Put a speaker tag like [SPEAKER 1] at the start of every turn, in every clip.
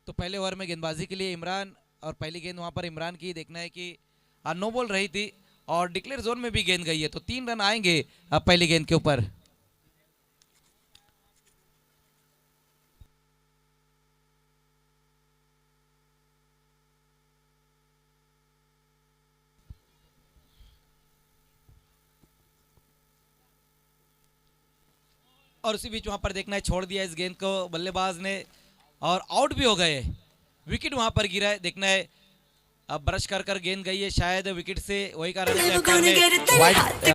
[SPEAKER 1] तो पहले ओवर में गेंदबाजी के लिए इमरान, और पहली गेंद वहां पर इमरान की देखना है कि नो बॉल रही थी और डिक्लेयर जोन में भी गेंद गई है, तो 3 रन आएंगे पहली गेंद के ऊपर। और उसी बीच वहां पर देखना है, छोड़ दिया इस गेंद को बल्लेबाज ने और आउट भी हो गए। विकेट वहां पर गिरा है, देखना है अब ब्रश कर कर गेंद गई है शायद विकेट से, वही कारण है वाइड।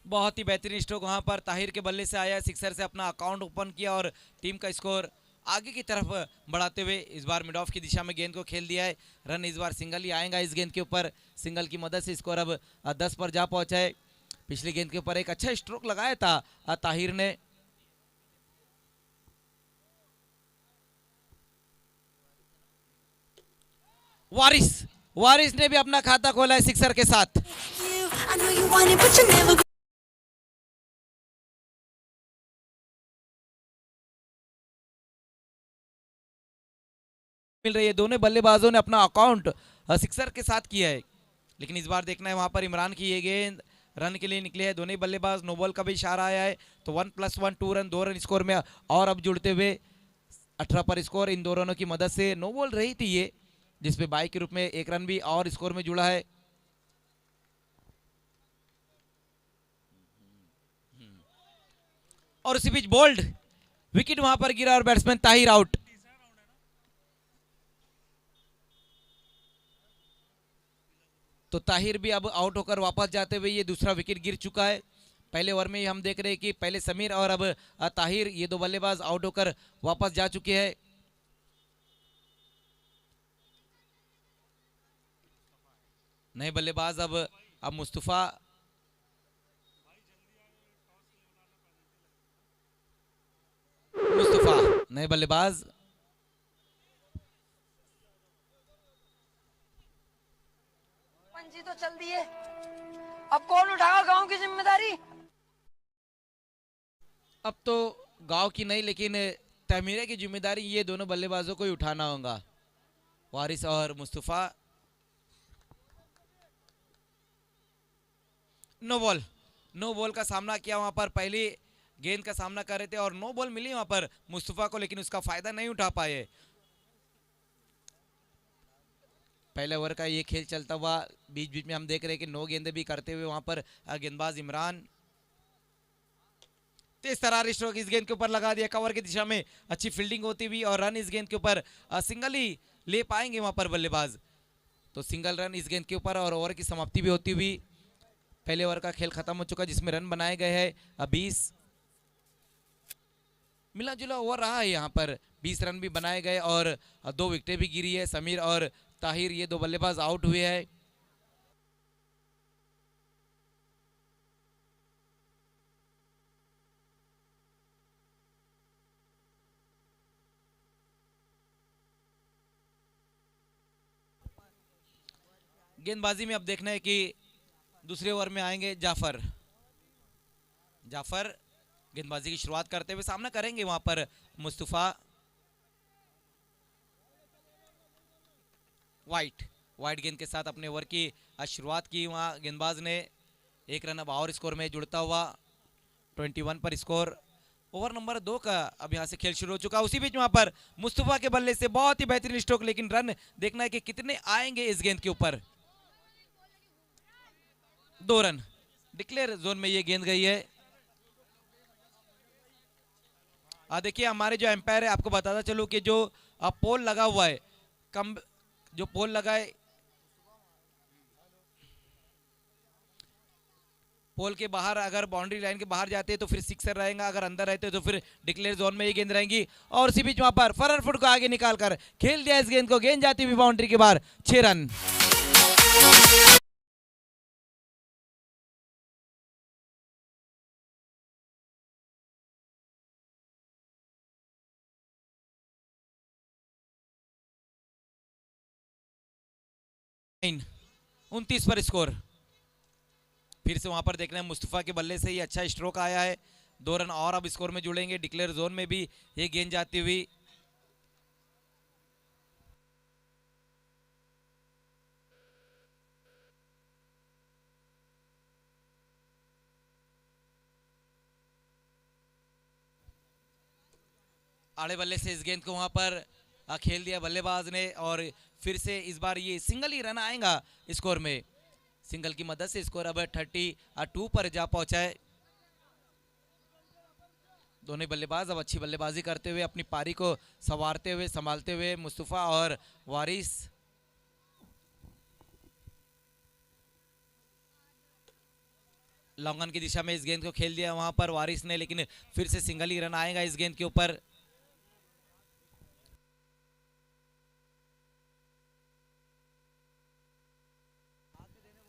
[SPEAKER 1] बहुत ही बेहतरीन स्ट्रोक वहां पर ताहिर के बल्ले से आया, सिक्सर से अपना अकाउंट ओपन किया और टीम का स्कोर आगे की तरफ बढ़ाते हुए इस बार मिड ऑफ की दिशा में गेंद को खेल दिया है। रन इस बार सिंगल ही आएगा इस गेंद के ऊपर, सिंगल की मदद से स्कोर अब 10 पर जा पहुंचा है। पिछली गेंद के ऊपर एक अच्छा स्ट्रोक लगाया था ताहिर ने। वारिस वारिस ने भी अपना खाता खोला है सिक्सर के साथ। मिल रही है, दोनों बल्लेबाजों ने अपना अकाउंट सिक्सर के साथ किया है, लेकिन इस बार देखना है वहां पर इमरान की ये गेंद रन के लिए निकले हैं दोनों बल्लेबाज। नो बॉल का भी इशारा आया है, तो 1+1 2 रन, 2 रन स्कोर में और अब जुड़ते हुए 18 पर स्कोर इन 2 रनों की मदद से। नो बॉल रही थी ये, जिसपे बाई के रूप में 1 रन भी और स्कोर में जुड़ा है। और उसी बीच बोल्ड विकेट वहां पर गिरा और बैट्समैन ताहिर आउट। तो ताहिर भी अब आउट होकर वापस जाते हुए ये दूसरा विकेट गिर चुका है। पहले ओवर में ही हम देख रहे हैं कि पहले समीर और अब ताहिर, ये 2 बल्लेबाज आउट होकर वापस जा चुके हैं। नए बल्लेबाज अब मुस्तफा, मुस्तफा नए बल्लेबाज।
[SPEAKER 2] पंजी तो चल दी है, अब कौन उठाएगा गांव की जिम्मेदारी।
[SPEAKER 1] अब तो गांव की नहीं, लेकिन तमीरे की जिम्मेदारी ये दोनों बल्लेबाजों को ही उठाना होगा, वारिस और Mustafa. No ball, no ball का सामना किया वहां पर, पहली गेंद का सामना कर रहे थे और नो बॉल मिली वहां पर मुस्तफा को, लेकिन उसका फायदा नहीं उठा पाए। पहले ओवर का ये खेल चलता हुआ बीच बीच में हम देख रहे हैं कि 9 गेंदे भी करते हुए वहां पर गेंदबाज इमरान। तेज तरार स्ट्रोक इस गेंद के ऊपर लगा दिया कवर की दिशा में, अच्छी फील्डिंग होती हुई और रन इस गेंद के ऊपर सिंगल ही ले पाएंगे वहां पर बल्लेबाज। तो सिंगल रन इस गेंद के ऊपर और ओवर की समाप्ति भी होती हुई। पहले ओवर का खेल खत्म हो चुका जिसमें रन बनाए गए हैं 20। मिला जुला ओवर रहा है यहाँ पर, 20 रन भी बनाए गए और 2 विकेटें भी गिरी है। समीर और ताहिर ये 2 बल्लेबाज आउट हुए हैं। गेंदबाजी में अब देखना है कि दूसरे ओवर में आएंगे जाफर। जाफर गेंदबाजी की शुरुआत करते हुए सामना करेंगे वहां पर मुस्तफा। वाइट गेंद के साथ अपने ओवर की शुरुआत की वहां गेंदबाज ने। एक रन अब और स्कोर में जुड़ता हुआ 21 पर स्कोर। ओवर नंबर 2 का अब यहां से खेल शुरू हो चुका। उसी बीच वहां पर मुस्तफा के बल्ले से बहुत ही बेहतरीन स्ट्रोक, लेकिन रन देखना है कि कितने आएंगे इस गेंद के ऊपर। 2 रन डिक्लेयर जोन में ये गेंद गई है। देखिए हमारे जो एम्पायर है, आपको बताता चलो कि जो पोल लगा हुआ है, कम जो पोल लगा है, पोल के बाहर अगर बाउंड्री लाइन के बाहर जाते हैं तो फिर सिक्सर रहेगा, अगर अंदर रहते हैं तो फिर डिक्लेयर जोन में ये गेंद रहेंगी। और उसी बीच वहां पर फरर फुट को आगे निकालकर खेल दिया इस गेंद को, गेंद जाती हुई बाउंड्री के बाहर। 6 रन। इन 29 पर स्कोर। फिर से वहां पर देखना है मुस्तफा के बल्ले से ही अच्छा स्ट्रोक आया है। 2 रन और अब स्कोर में जुड़ेंगे। डिक्लेयर जोन में भी ये गेंद जाती हुई। आड़े बल्ले से इस गेंद को वहां पर खेल दिया बल्लेबाज ने, और फिर से इस बार ये सिंगल ही रन आएगा स्कोर में। सिंगल की मदद से स्कोर अब 32 पर जा पहुंचा है। दोनों बल्लेबाज अब अच्छी बल्लेबाजी करते हुए अपनी पारी को संवारते हुए संभालते हुए, मुस्तफा और वारिस। लॉन्ग ऑन की दिशा में इस गेंद को खेल दिया वहां पर वारिस ने, लेकिन फिर से सिंगल ही रन आएगा इस गेंद के ऊपर।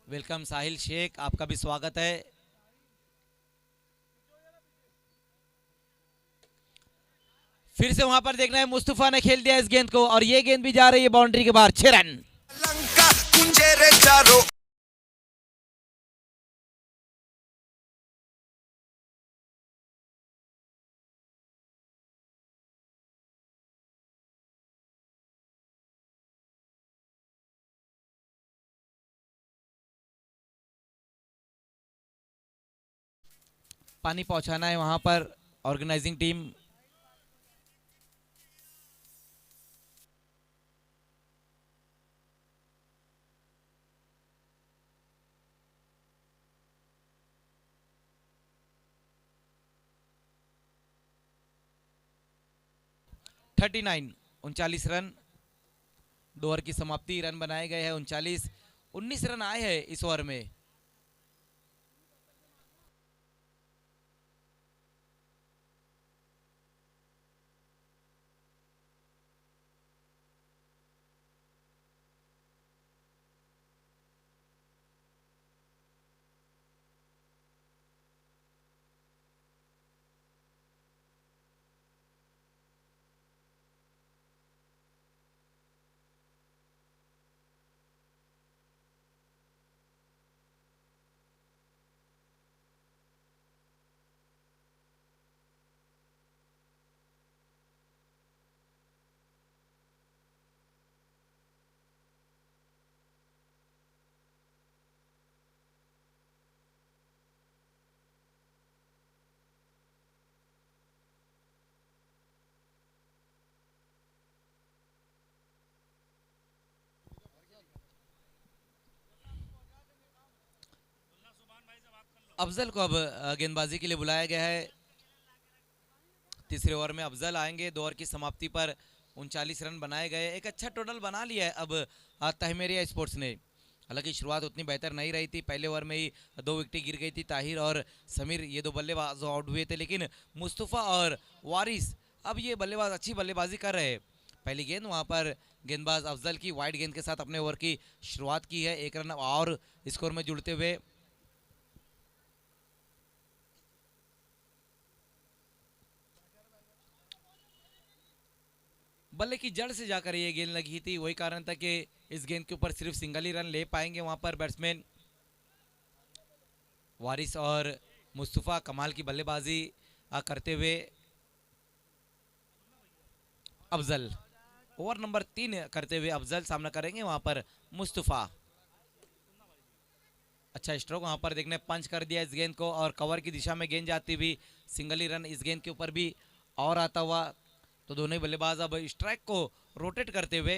[SPEAKER 1] वेलकम साहिल शेख, आपका भी स्वागत है। फिर से वहां पर देखना है मुस्तफा ने खेल दिया इस गेंद को, और ये गेंद भी जा रही है बाउंड्री के बाहर। 6 रन। पानी पहुंचाना है वहां पर organising team. Thirty 39 run. 2 over की समाप्ति, रन बनाए गए हैं 19 रन आए हैं इस ओवर में। अफजल को अब गेंदबाजी के लिए बुलाया गया है। तीसरे ओवर में अफजल आएंगे। 2 ओवर की समाप्ति पर 39 रन बनाए गए, एक अच्छा टोटल बना लिया है अब तहमेरिया स्पोर्ट्स ने। हालांकि शुरुआत उतनी बेहतर नहीं रही थी, पहले ओवर में ही 2 विकेटें गिर गई थी। ताहिर और समीर ये 2 बल्लेबाज आउट हुए थे, लेकिन मुस्तफा और वारिस अब ये बल्लेबाज अच्छी बल्लेबाजी कर रहे हैं। पहली गेंद वहां पर गेंदबाज अफजल की वाइड गेंद के साथ अपने ओवर की शुरुआत की है। 1 रन और स्कोर में जुड़ते हुए। बल्ले की जड़ से जाकर ये गेंद लगी थी, वही कारण था कि इस गेंद के ऊपर सिर्फ सिंगल ही रन ले पाएंगे वहां पर बैट्समैन वारिस। और मुस्तफा कमाल की बल्लेबाजी करते हुए अफजल, ओवर नंबर 3 करते हुए अफजल सामना करेंगे वहां पर मुस्तफा। अच्छा स्ट्रोक वहां पर देखने पंच कर दिया इस गेंद को, और कवर की दिशा में गेंद जाती हुई सिंगल ही रन इस गेंद के ऊपर भी और आता हुआ। तो दोनों ही बल्लेबाज अब स्ट्राइक को रोटेट करते हुए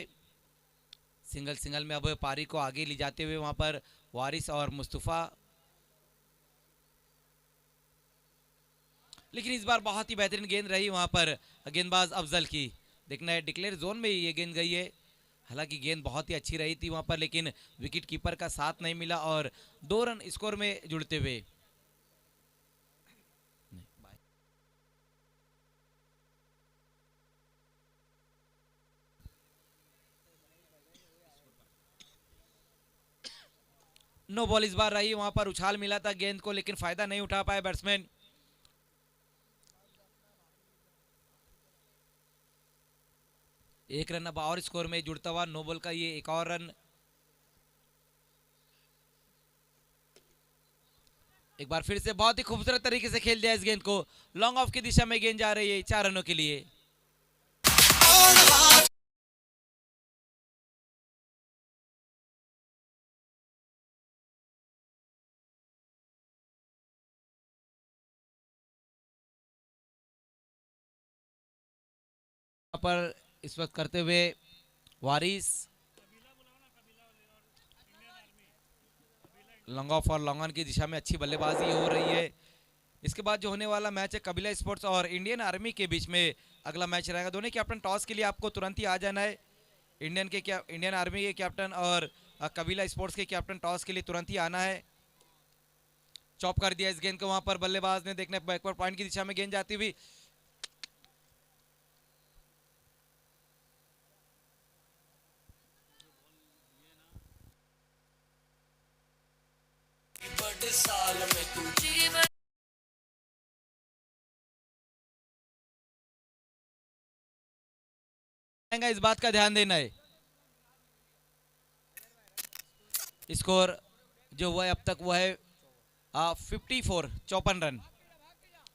[SPEAKER 1] सिंगल सिंगल में अब पारी को आगे ले जाते हुए वहां पर वारिस और मुस्तफा। लेकिन इस बार बहुत ही बेहतरीन गेंद रही वहां पर गेंदबाज अफजल की। देखना है डिक्लेयर जोन में ये गेंद गई है, हालांकि गेंद बहुत ही अच्छी रही थी वहां पर, लेकिन विकेट कीपर का साथ नहीं मिला और 2 रन स्कोर में जुड़ते हुए। नो बॉल इस बार रही, वहां पर उछाल मिला था गेंद को, लेकिन फायदा नहीं उठा पाए बैट्समैन। एक रन अब और स्कोर में जुड़ता हुआ, नो बॉल का ये एक और रन। एक बार फिर से बहुत ही खूबसूरत तरीके से खेल दिया इस गेंद को, लॉन्ग ऑफ की दिशा में गेंद जा रही है 4 रनों के लिए। पर इस वक्त करते हुए वारिस लॉन्ग ऑफ और लॉन्ग ऑन की दिशा में अच्छी बल्लेबाजी हो रही है। इसके बाद जो होने वाला मैच है कबीला स्पोर्ट्स और इंडियन आर्मी के बीच में अगला मैच रहेगा। दोनों कैप्टन टॉस के लिए आपको तुरंत ही आ जाना है। इंडियन आर्मी के कैप्टन और कबीला स्पोर्ट्स के कैप्टन टॉस के लिए तुरंत ही आना है। चॉप कर दिया इस गेंद को वहां पर बल्लेबाज ने, देखने बैकवर्ड पॉइंट की दिशा में गेंद जाती हुई। साल में तू जीवन इस बात का ध्यान देना है। स्कोर जो हुआ है अब तक वो है 54 रन।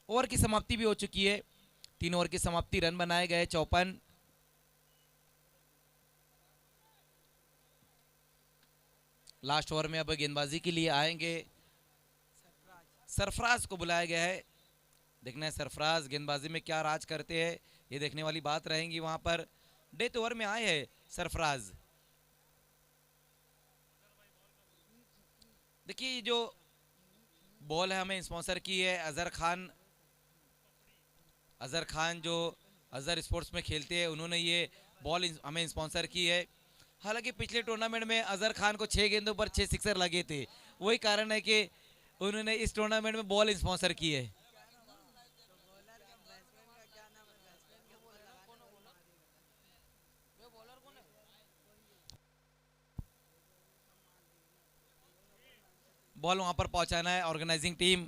[SPEAKER 1] ओवर की समाप्ति भी हो चुकी है, 3 ओवर की समाप्ति, रन बनाए गए 54। लास्ट ओवर में अब गेंदबाजी के लिए आएंगे, सरफराज को बुलाया गया है। देखना है सरफराज गेंदबाजी में क्या राज करते हैं, ये देखने वाली बात रहेगी। वहां पर डेथ ओवर में आए हैं सरफराज। देखिए जो बॉल है हमें स्पॉन्सर की है अजहर खान जो अजहर स्पोर्ट्स में खेलते हैं, उन्होंने ये बॉल हमें स्पॉन्सर की है। हालांकि पिछले टूर्नामेंट में अजहर खान को 6 गेंदों पर 6 सिक्सर लगे थे, वही कारण है कि उन्होंने इस टूर्नामेंट में बॉल स्पॉन्सर की है। बॉल वहां पर पहुंचाना है ऑर्गेनाइजिंग टीम।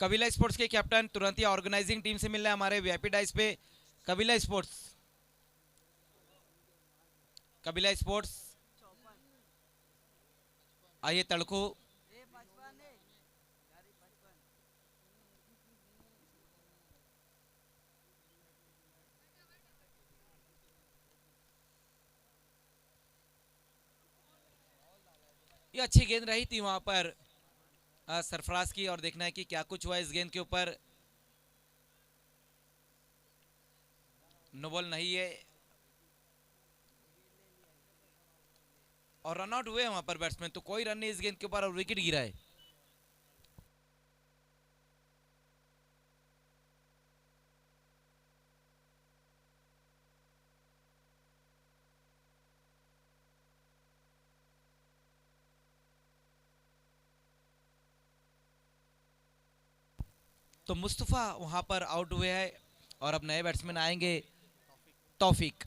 [SPEAKER 1] कबीला स्पोर्ट्स के कैप्टन तुरंत ही ऑर्गेनाइजिंग टीम से मिल रहे हैं हमारे वीआईपी डाइस पे। कबीला स्पोर्ट्स आइए तड़को। ये अच्छी गेंद रही थी वहां पर सरफराज की, और देखना है कि क्या कुछ हुआ इस गेंद के ऊपर। नो बॉल नहीं है और रन आउट हुए वहां पर बैट्समैन, तो कोई रन नहीं इस गेंद के ऊपर और विकेट गिरा है। तो मुस्तफा वहां पर आउट हुए हैं और अब नए बैट्समैन आएंगे। तौफीक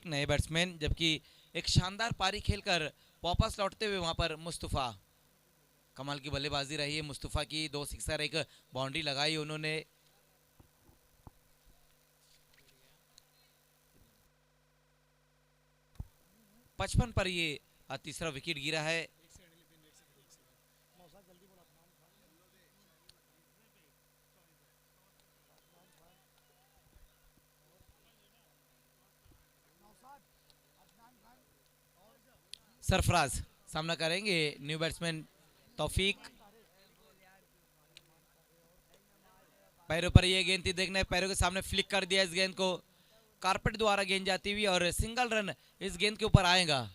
[SPEAKER 1] नए बैट्समैन, जबकि एक शानदार पारी खेलकर वापस लौटते हुए वहां पर मुस्तफा, कमाल की बल्लेबाजी रही है मुस्तफा की, 2 सिक्सर, एक बाउंड्री लगाई उन्होंने। पचपन पर ये तीसरा विकेट गिरा है। सरफराज सामना करेंगे न्यू बैट्समैन तौफीक। पैरों पर ये गेंद थी, देखना है पैरों के सामने फ्लिक कर दिया इस गेंद को, कारपेट द्वारा गेंद जाती हुई और सिंगल रन इस गेंद के ऊपर आएगा।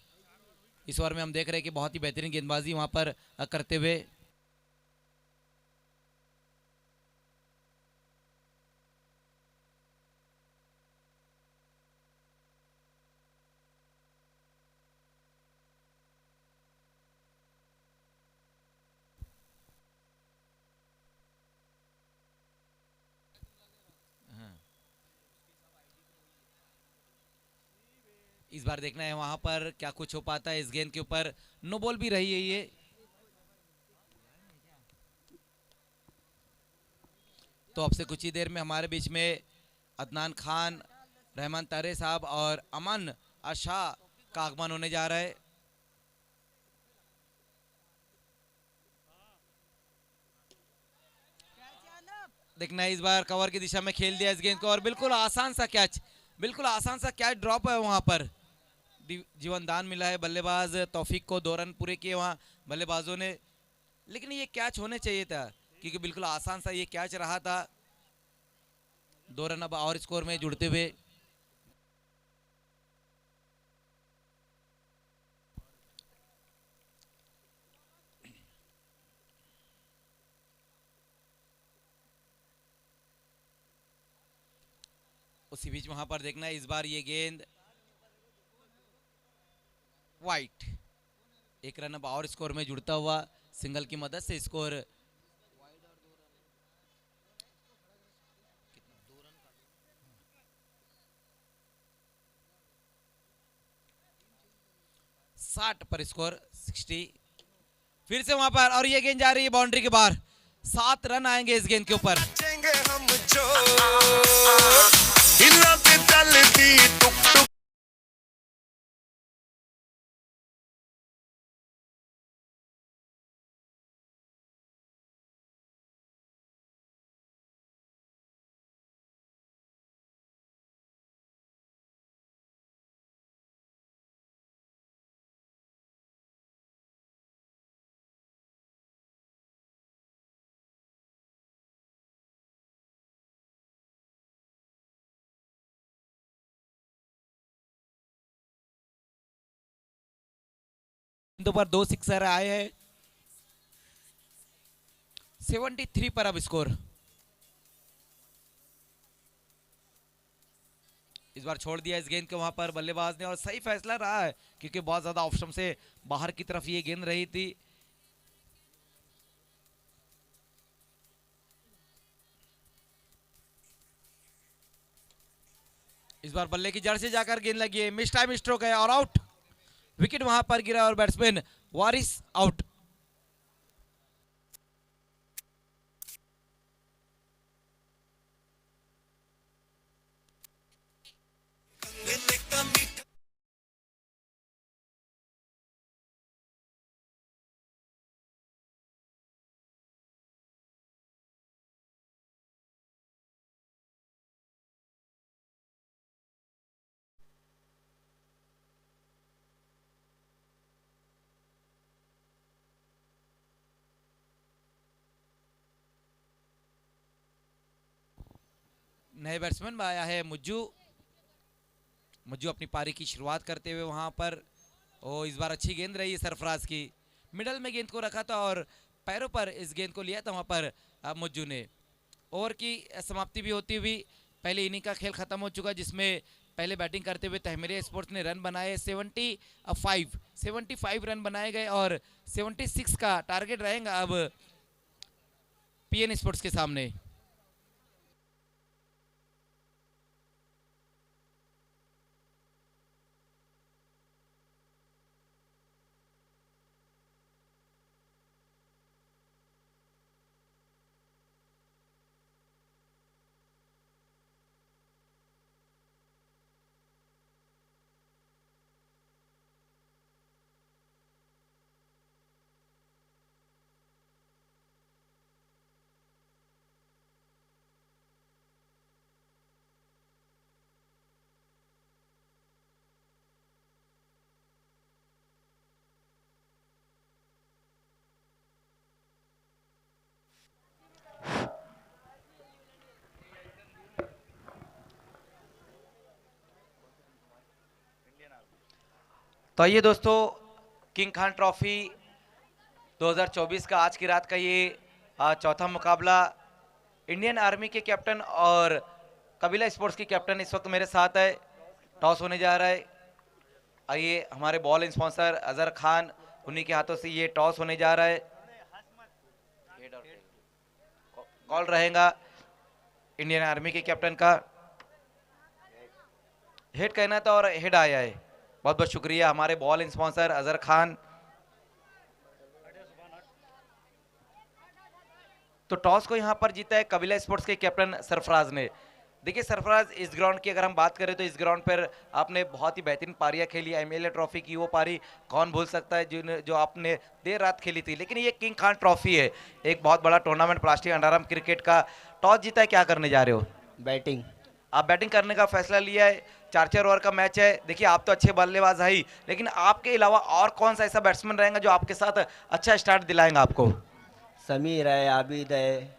[SPEAKER 1] इस ओवर में हम देख रहे हैं कि बहुत ही बेहतरीन गेंदबाजी वहां पर करते हुए। इस बार देखना है वहां पर क्या कुछ हो पाता है इस गेंद के ऊपर। नो बॉल भी रही है ये। तो अब से कुछ ही देर में हमारे बीच में अदनान खान, रहमान तारे साहब और अमन शाह का आगमन होने जा रहा है। देखना है इस बार कवर की दिशा में खेल दिया इस गेंद को और बिल्कुल आसान सा कैच, बिल्कुल आसान सा कैच ड्रॉप है वहां पर। जीवन दान मिला है बल्लेबाज तौफीक को, 2 रन पूरे किए वहां बल्लेबाजों ने, लेकिन ये कैच होने चाहिए था क्योंकि बिल्कुल आसान सा ये कैच रहा था। 2 रन अब और स्कोर में जुड़ते हुए। उसी बीच वहां पर देखना है इस बार ये गेंद वाइट, 1 रन अब और स्कोर में जुड़ता हुआ सिंगल की मदद से स्कोर 60 पर स्कोर 60। फिर से वहां पर और ये गेंद जा रही है बाउंड्री के बाहर। 7 रन आएंगे इस गेंद के ऊपर। पर 2 सिक्सर आए हैं। 73 पर अब स्कोर। इस बार छोड़ दिया इस गेंद को वहां पर बल्लेबाज ने और सही फैसला रहा है क्योंकि बहुत ज्यादा ऑप्शन से बाहर की तरफ ये गेंद रही थी। इस बार बल्ले की जड़ से जाकर गेंद लगी है, मिस टाइम स्ट्रोक है और आउट। विकेट वहां पर गिरा और बैट्समैन वारिस आउट। नए बैट्समैन में आया है मुज्जू। मुज्जू अपनी पारी की शुरुआत करते हुए वहां पर ओ इस बार अच्छी गेंद रही है सरफराज की, मिडल में गेंद को रखा था और पैरों पर इस गेंद को लिया था वहां पर मुज्जू ने। ओवर की समाप्ति भी होती हुई पहले इनिंग का खेल खत्म हो चुका जिसमें पहले बैटिंग करते हुए तहमीरिया स्पोर्ट्स ने रन बनाए 75 रन बनाए गए और 76 का टारगेट रहेगा अब पीएन स्पोर्ट्स के सामने। तो आइए दोस्तों, किंग खान ट्रॉफी 2024 का आज की रात का ये चौथा मुकाबला इंडियन आर्मी के कैप्टन और कबीला स्पोर्ट्स की कैप्टन इस वक्त मेरे साथ है। टॉस होने जा रहा है। आइए, हमारे बॉल स्पॉन्सर अजहर खान, उन्हीं के हाथों से ये टॉस होने जा रहा है। कॉल रहेगा इंडियन आर्मी के कैप्टन का। हेड कहना था और हेड आया है। बहुत बहुत शुक्रिया हमारे बॉल स्पॉन्सर अजहर खान। तो टॉस को यहां पर जीता है कबीला स्पोर्ट्स के कैप्टन सरफराज ने। देखिए सरफराज, इस ग्राउंड की अगर हम बात करें तो इस ग्राउंड पर आपने बहुत ही बेहतरीन पारियां खेली। एमएलए ट्रॉफी की वो पारी कौन भूल सकता है जो आपने देर रात खेली थी। लेकिन ये किंग खान ट्रॉफी है, एक बहुत बड़ा टूर्नामेंट प्लास्टिक अंडाराम क्रिकेट का। टॉस जीता है, क्या करने जा रहे हो?
[SPEAKER 3] बैटिंग।
[SPEAKER 1] आप बैटिंग करने का फैसला लिया है। 4-4 ओवर का मैच है। देखिए आप तो अच्छे बल्लेबाज है ही, लेकिन आपके अलावा और कौन सा ऐसा बैट्समैन रहेगा जो आपके साथ अच्छा स्टार्ट दिलाएंगा आपको?
[SPEAKER 3] समीर है, आबिद है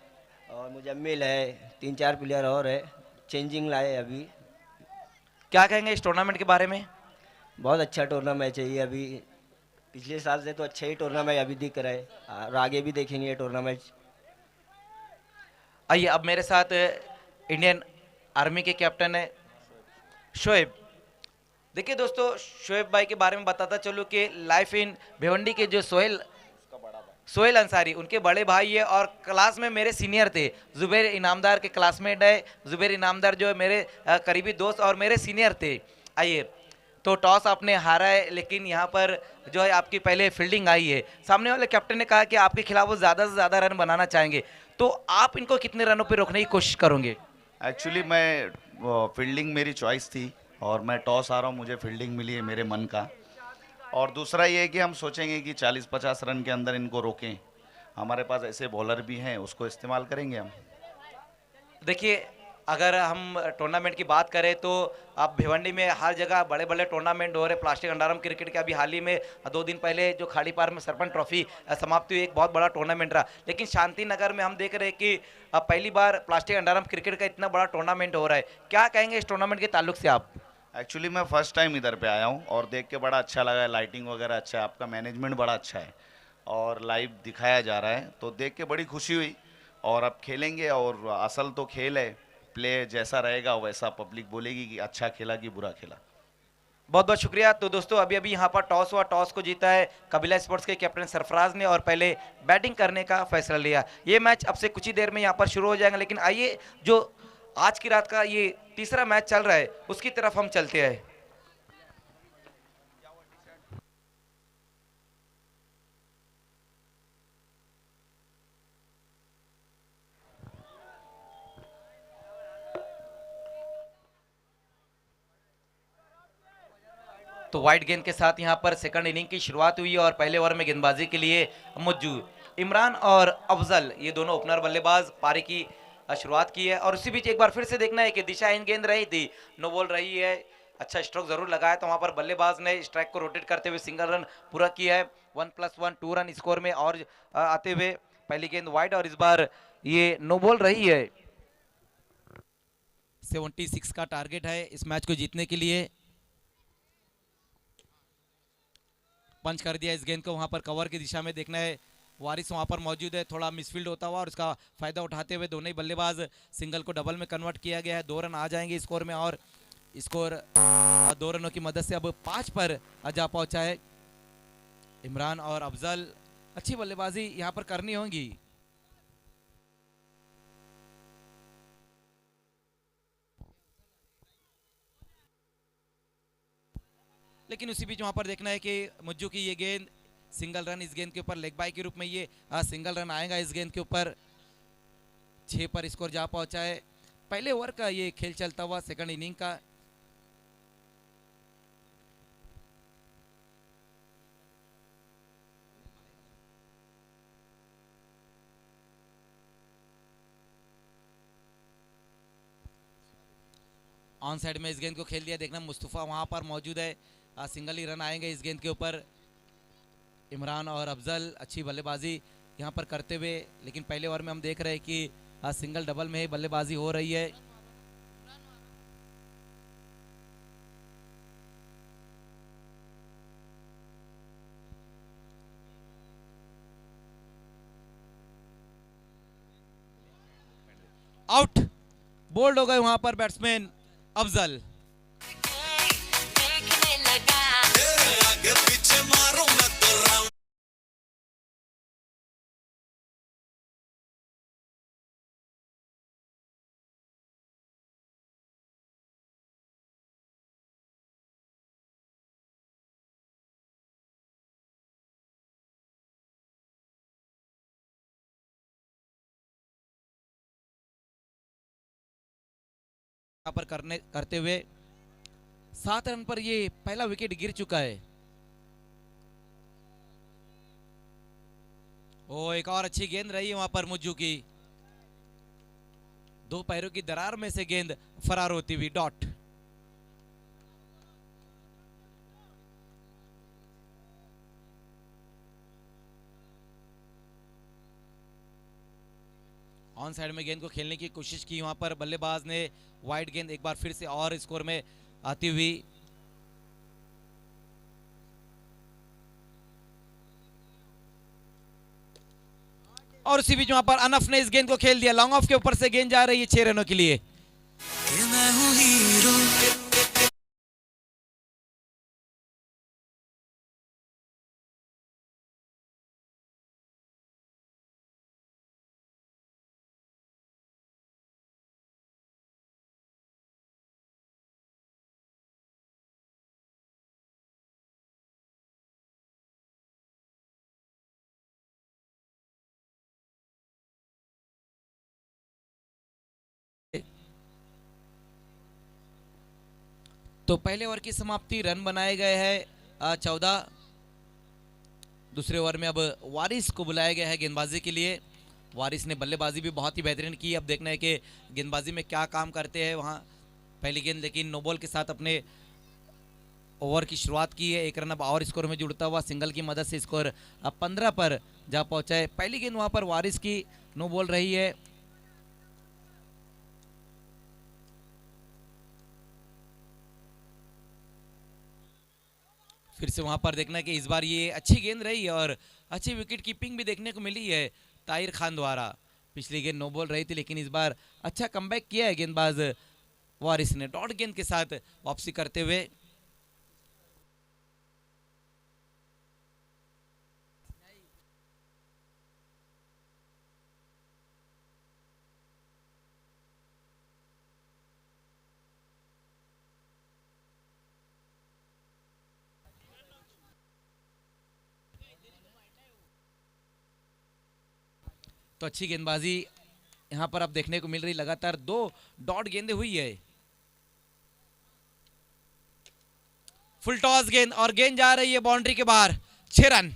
[SPEAKER 3] और मुजम्मिल है, 3-4 प्लेयर और है, चेंजिंग लाए अभी।
[SPEAKER 1] क्या कहेंगे इस टूर्नामेंट के बारे में?
[SPEAKER 3] बहुत अच्छा टूर्नामेंट है ये। अभी पिछले साल से तो अच्छा ही टूर्नामेंट अभी दिख रहा है और आगे भी देखेंगे ये टूर्नामेंट।
[SPEAKER 1] आइए, अब मेरे साथ इंडियन आर्मी के कैप्टन है शोएब। देखिए दोस्तों, शोएब भाई के बारे में बताता चलूँ कि लाइफ इन भिवंडी के जो सोहेल अंसारी उनके बड़े भाई है और क्लास में मेरे सीनियर थे। जुबैर इनामदार के क्लासमेट है। जुबैर इनामदार जो है मेरे करीबी दोस्त और मेरे सीनियर थे। आइए, तो टॉस आपने हारा है, लेकिन यहाँ पर जो है आपकी पहले फील्डिंग आई है। सामने वाले कैप्टन ने कहा कि आपके खिलाफ वो ज़्यादा से ज़्यादा रन बनाना चाहेंगे, तो आप इनको कितने रनों पर रोकने की कोशिश करोगे?
[SPEAKER 4] एक्चुअली मैं फील्डिंग मेरी चॉइस थी और मैं टॉस आ रहा हूँ, मुझे फील्डिंग मिली है मेरे मन का। और दूसरा ये है कि हम सोचेंगे कि 40-50 रन के अंदर इनको रोकें। हमारे पास ऐसे बॉलर भी हैं, उसको इस्तेमाल करेंगे हम।
[SPEAKER 1] देखिए, अगर हम टूर्नामेंट की बात करें तो अब भिवंडी में हर जगह बड़े बड़े टूर्नामेंट हो रहे। प्लास्टिक अंडारम क्रिकेट के अभी हाल ही में 2 दिन पहले जो खाड़ी पार में सरपंच ट्रॉफी समाप्ति हुई, एक बहुत बड़ा टूर्नामेंट रहा। लेकिन शांति नगर में हम देख रहे हैं कि अब पहली बार प्लास्टिक अंडारम क्रिकेट का इतना बड़ा टूर्नामेंट हो रहा है। क्या कहेंगे इस टूर्नामेंट के ताल्लुक से आप?
[SPEAKER 4] एक्चुअली मैं फर्स्ट टाइम इधर पे आया हूँ और देख के बड़ा अच्छा लगा है। लाइटिंग वगैरह अच्छा है, आपका मैनेजमेंट बड़ा अच्छा है और लाइव दिखाया जा रहा है, तो देख के बड़ी खुशी हुई। और अब खेलेंगे और असल तो खेल है, प्ले जैसा रहेगा वैसा पब्लिक बोलेगी कि अच्छा खेला कि बुरा खेला।
[SPEAKER 1] बहुत बहुत शुक्रिया। तो दोस्तों, अभी अभी यहाँ पर टॉस हुआ। टॉस को जीता है कबीला स्पोर्ट्स के कैप्टन सरफराज ने और पहले बैटिंग करने का फैसला लिया। ये मैच अब से कुछ ही देर में यहाँ पर शुरू हो जाएगा। लेकिन आइए, जो आज की रात का ये तीसरा मैच चल रहा है उसकी तरफ हम चलते हैं। तो वाइड गेंद के साथ यहां पर सेकंड इनिंग की शुरुआत हुई और पहले ओवर में गेंदबाजी के लिए मुज्जू, इमरान और अफजल, ये दोनों ओपनर बल्लेबाज पारी की शुरुआत की है। और उसी बीच एक बार फिर से देखना है कि दिशा इन गेंद रही थी, नो बॉल रही है। अच्छा स्ट्रोक जरूर लगाया तो वहां पर बल्लेबाज ने स्ट्राइक को रोटेट करते हुए सिंगल रन पूरा किया है। 1+1 2 रन स्कोर में और आते हुए पहली गेंद वाइड और इस बार ये नो बॉल रही है। 76 का टारगेट है इस मैच को जीतने के लिए। पंच कर दिया इस गेंद को, वहां पर कवर की दिशा में देखना है। वारिस वहां पर मौजूद है, थोड़ा मिसफील्ड होता हुआ और उसका फायदा उठाते हुए दोनों ही बल्लेबाज सिंगल को डबल में कन्वर्ट किया गया है। 2 रन आ जाएंगे स्कोर में और स्कोर 2 रनों की मदद से अब 5 पर जा पहुंचा है। इमरान और अफजल, अच्छी बल्लेबाजी यहां पर करनी होगी। लेकिन उसी बीच वहां पर देखना है कि मुज्जू की ये गेंद सिंगल रन, इस गेंद के ऊपर लेग बाय के रूप में ये सिंगल रन आएगा इस गेंद के ऊपर। 6 पर स्कोर जा पहुंचा है। पहले ओवर का ये खेल चलता हुआ सेकंड इनिंग का। ऑन साइड में इस गेंद को खेल दिया, देखना मुस्तफा वहां पर मौजूद है। सिंगल ही रन आएंगे इस गेंद के ऊपर। इमरान और अफजल अच्छी बल्लेबाजी यहां पर करते हुए, लेकिन पहले ओवर में हम देख रहे हैं कि सिंगल डबल में ही बल्लेबाजी हो रही है। बोल्ड हो गए वहां पर बैट्समैन अफजल। यहाँ पर करते हुए 7 रन पर ये पहला विकेट गिर चुका है। ओ एक और अच्छी गेंद रही है वहां पर मुज्जू की, दो पैरों की दरार में से गेंद फरार होती हुई डॉट। ऑन साइड में गेंद को खेलने की कोशिश की वहां पर बल्लेबाज ने, वाइड गेंद एक बार फिर से और स्कोर में आती हुई। और उसी बीच वहां पर अनफ ने इस गेंद को खेल दिया, लॉन्ग ऑफ के ऊपर से गेंद जा रही है 6 रनों के लिए। तो पहले ओवर की समाप्ति, रन बनाए गए हैं 14। दूसरे ओवर में अब वारिस को बुलाया गया है गेंदबाजी के लिए। वारिस ने बल्लेबाजी भी बहुत ही बेहतरीन की, अब देखना है कि गेंदबाजी में क्या काम करते हैं वहाँ। पहली गेंद लेकिन नो बॉल के साथ अपने ओवर की शुरुआत की है। 1 रन अब और स्कोर में जुड़ता हुआ, सिंगल की मदद से स्कोर अब 15 पर जा पहुंचा है। पहली गेंद वहाँ पर वारिस की नो बॉल रही है। फिर से वहां पर देखना है कि इस बार ये अच्छी गेंद रही है और अच्छी विकेट कीपिंग भी देखने को मिली है ताहिर खान द्वारा। पिछली गेंद नो बॉल रही थी लेकिन इस बार अच्छा कमबैक किया है गेंदबाज वारिस ने, डॉट गेंद के साथ वापसी करते हुए। तो अच्छी गेंदबाजी यहां पर अब देखने को मिल रही, लगातार 2 डॉट गेंदें हुई है। फुल टॉस गेंद और गेंद जा रही है बाउंड्री के बाहर, 6 रन।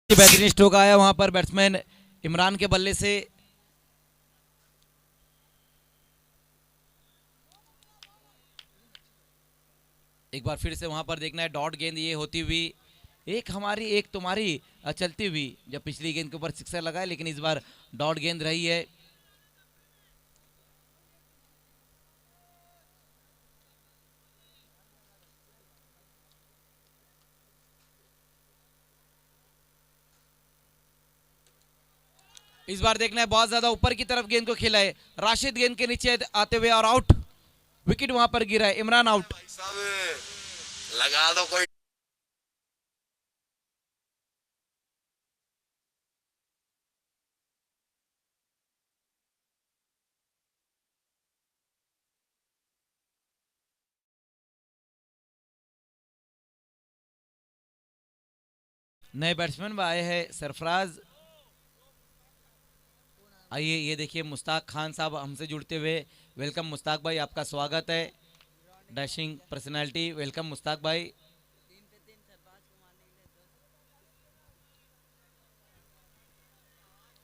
[SPEAKER 1] बेहतरीन स्ट्रोक आया वहां पर बैट्समैन इमरान के बल्ले से। एक बार फिर से वहां पर देखना है डॉट गेंद ये होती हुई, एक हमारी एक तुम्हारी चलती हुई। जब पिछली गेंद के ऊपर सिक्सर लगाए लेकिन इस बार डॉट गेंद रही है। इस बार देखना है बहुत ज्यादा ऊपर की तरफ गेंद को खेला है, राशिद गेंद के नीचे आते हुए और आउट। विकेट वहां पर गिरा है, इमरान आउट।
[SPEAKER 5] लगा दो कोई।
[SPEAKER 1] नए बैट्समैन आए हैं सरफराज। आइए ये देखिए मुश्ताक खान साहब हमसे जुड़ते हुए। वेलकम मुश्ताक भाई, आपका स्वागत है। डैशिंग पर्सनालिटी, वेलकम मुश्ताक भाई।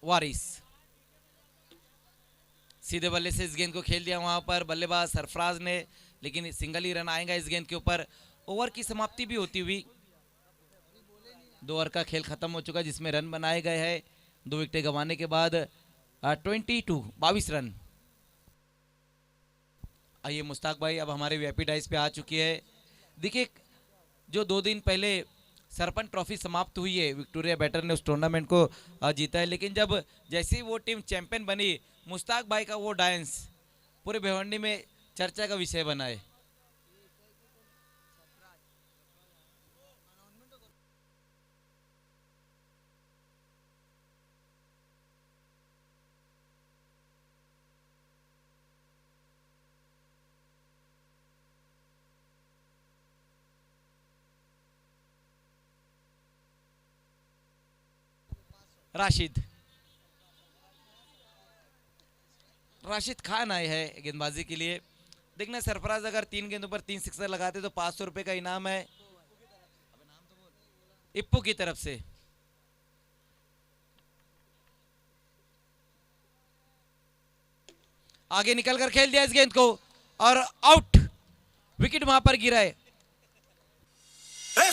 [SPEAKER 1] वारिस सीधे बल्ले से इस गेंद को खेल दिया वहां पर बल्लेबाज सरफराज ने, लेकिन सिंगल ही रन आएगा इस गेंद के ऊपर। ओवर की समाप्ति भी होती हुई, 2 ओवर का खेल खत्म हो चुका है जिसमें रन बनाए गए हैं 2 विकेटें गंवाने के बाद 22 रन। आइए मुश्ताक भाई, अब हमारे वीआईपी डाइस पे आ चुकी है देखिए, जो 2 दिन पहले सरपंच ट्रॉफी समाप्त हुई है, विक्टोरिया बैटर ने उस टूर्नामेंट को जीता है, लेकिन जब जैसे ही वो टीम चैंपियन बनी, मुश्ताक भाई का वो डांस पूरे भिवंडी में चर्चा का विषय बना है। राशिद राशिद खान आए हैं गेंदबाजी के लिए। देखना सरफराज अगर 3 गेंदों पर 3 सिक्सर लगाते तो 500 रुपए का इनाम है इप्पू की तरफ से। आगे निकलकर खेल दिया इस गेंद को और आउट, विकेट वहां पर गिरा है।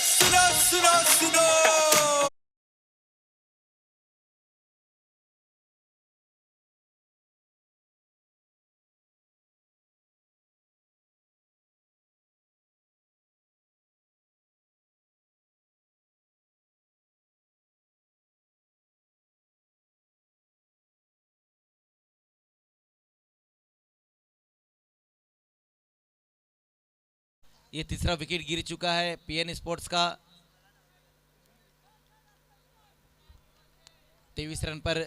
[SPEAKER 5] सुनो सुनो सुनो
[SPEAKER 1] ये तीसरा विकेट गिर चुका है पीएन स्पोर्ट्स का। 23 रन पर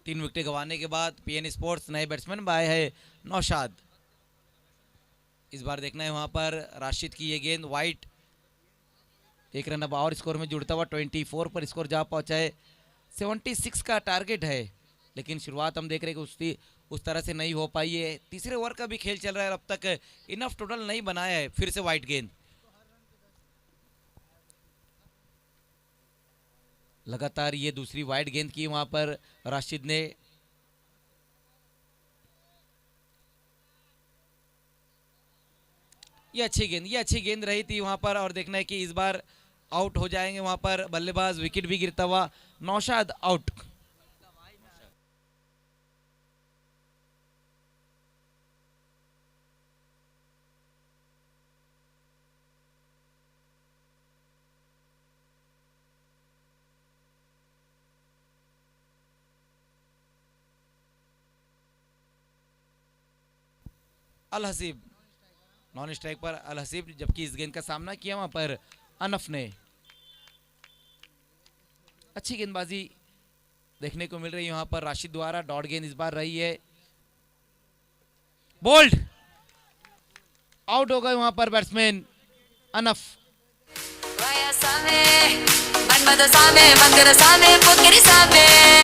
[SPEAKER 1] 3 विकेट गंवाने के बाद पीएन स्पोर्ट्स नए बैट्समैन आए हैं नौशाद। इस बार देखना है वहां पर राशिद की ये गेंद वाइट, 1 रन अब और स्कोर में जुड़ता हुआ 24 पर स्कोर जा पहुंचा है। 76 का टारगेट है, लेकिन शुरुआत हम देख रहे हैं कि उस तरह से नहीं हो पाई है। तीसरे ओवर का भी खेल चल रहा है, अब तक इनफ टोटल नहीं बनाया है। फिर से वाइट गेंद, लगातार ये दूसरी वाइट गेंद की वहां पर राशिद ने। ये अच्छी गेंद रही थी वहां पर, और देखना है कि इस बार आउट हो जाएंगे वहां पर बल्लेबाज। विकेट भी गिरता हुआ नौशाद आउट। अल हसीब नॉन स्ट्राइक पर अल हसीब, जबकि इस गेंद का सामना किया वहां पर अनफ ने। अच्छी गेंदबाजी देखने को मिल रही है वहां पर राशिद द्वारा। डॉट गेंद इस बार रही है, बोल्ड, आउट हो गए वहां पर batsman enough.
[SPEAKER 6] Vaya same, man mado same, mangara same, pokeri same.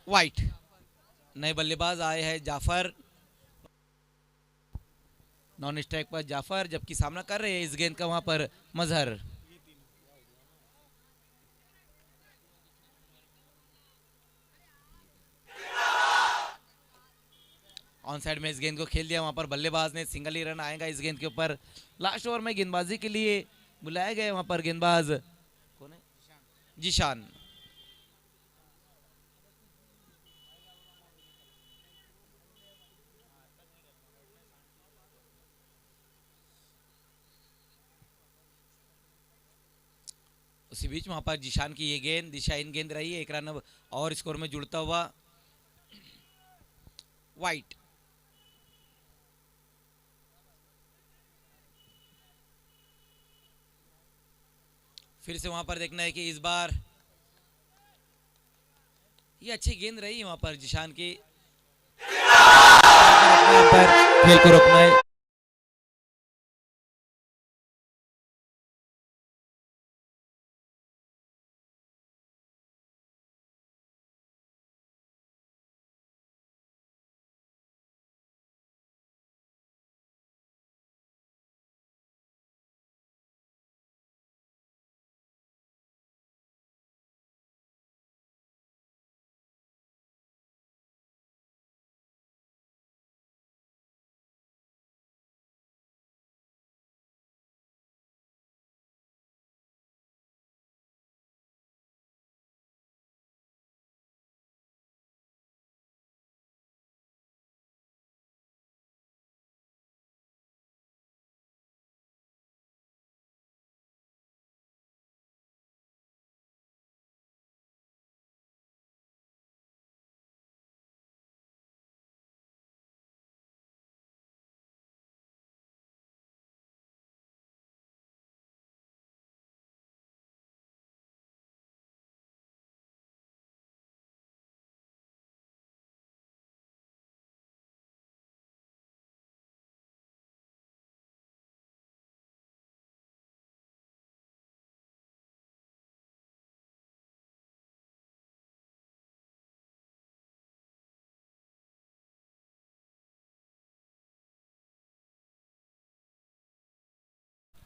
[SPEAKER 1] White. नए बल्लेबाज आए हैं जाफर, नॉन स्ट्राइक पर जाफर, जबकि सामना कर रहे हैं इस गेंद का वहां पर मजहर। ऑन साइड में इस गेंद को खेल दिया वहां पर बल्लेबाज ने, सिंगल ही रन आएगा इस गेंद के ऊपर। लास्ट ओवर में गेंदबाजी के लिए बुलाए गए वहां पर गेंदबाज कौन है, जीशान। उसी बीच वहां पर जीशान की ये गेंद दिशाहीन गेंद रही है, एक रन और स्कोर में जुड़ता हुआ। वाइट। फिर से वहां पर देखना है कि इस बार ये अच्छी गेंद रही वहां पर जीशान की, पर खेल को रोकना है।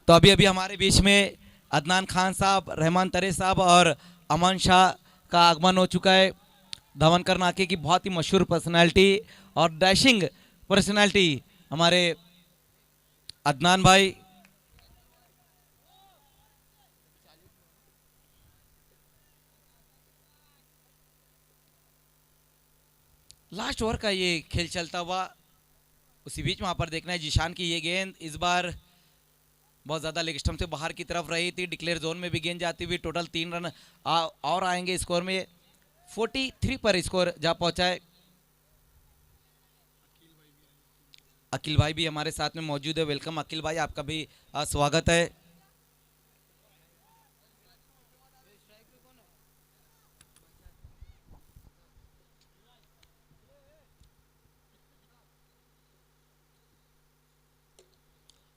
[SPEAKER 1] तो अभी अभी हमारे बीच में अदनान खान साहब, रहमान तरे साहब और अमन शाह का आगमन हो चुका है। धवनकर नाके की बहुत ही मशहूर पर्सनालिटी और डैशिंग पर्सनालिटी हमारे अदनान भाई। लास्ट ओवर का ये खेल चलता हुआ, उसी बीच वहां पर देखना है जीशान की ये गेंद इस बार बहुत ज़्यादा लेग स्टंप से बाहर की तरफ रही थी, डिक्लेयर जोन में भी गेंद जाती हुई। टोटल 3 रन और आएंगे स्कोर में, 43 पर स्कोर जा पहुंचा है। अखिल भाई भी हमारे साथ में मौजूद है। वेलकम अखिल भाई, आपका भी स्वागत है।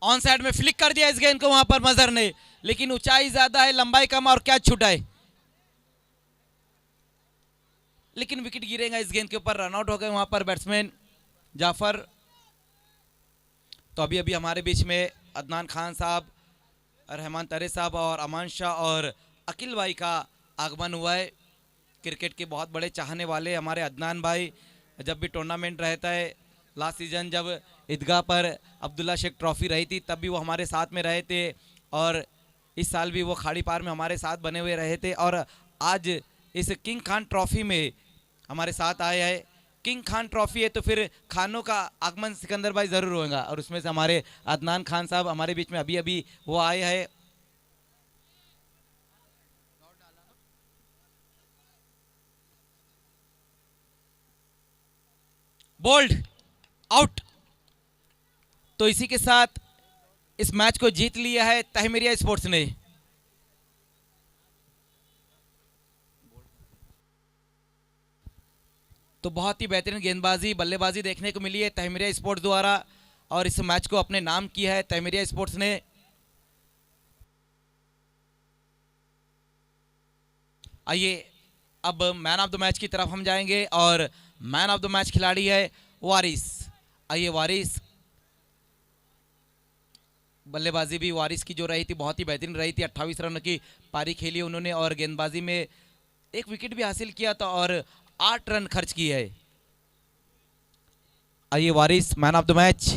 [SPEAKER 1] ऑन साइड में फ्लिक कर दिया इस गेंद को वहां पर मजहर ने, लेकिन ऊंचाई ज्यादा है, लंबाई कम और क्या छूटा है, लेकिन विकेट गिरेगा इस गेंद के ऊपर। रनआउट हो गए वहां पर बैट्समैन जाफर। तो अभी अभी हमारे बीच में अदनान खान साहब, रहमान तरे साहब और अमान शाह और अकिल भाई का आगमन हुआ है। क्रिकेट के बहुत बड़े चाहने वाले हमारे अदनान भाई, जब भी टूर्नामेंट रहता है, लास्ट सीजन जब ईदगाह पर अब्दुल्ला शेख ट्रॉफी रही थी तब भी वो हमारे साथ में रहे थे, और इस साल भी वो खाड़ी पार में हमारे साथ बने हुए रहे थे, और आज इस किंग खान ट्रॉफी में हमारे साथ आए हैं। किंग खान ट्रॉफी है तो फिर खानों का आगमन सिकंदर भाई ज़रूर होगा, और उसमें से हमारे अदनान खान साहब हमारे बीच में अभी अभी वो आए हैं। Bold out. तो इसी के साथ इस मैच को जीत लिया है तहमीरिया स्पोर्ट्स ने। तो बहुत ही बेहतरीन गेंदबाजी बल्लेबाजी देखने को मिली है तहमीरिया स्पोर्ट्स द्वारा और इस मैच को अपने नाम किया है तहमीरिया स्पोर्ट्स ने। आइए अब मैन ऑफ द मैच की तरफ हम जाएंगे और मैन ऑफ द मैच खिलाड़ी है वारिस। आइए वारिस, बल्लेबाजी भी वारिस की जो रही थी बहुत ही बेहतरीन रही थी। 28 रन की पारी खेली उन्होंने और गेंदबाजी में एक विकेट भी हासिल किया था और 8 रन खर्च किए है। आइए वारिस मैन ऑफ द मैच।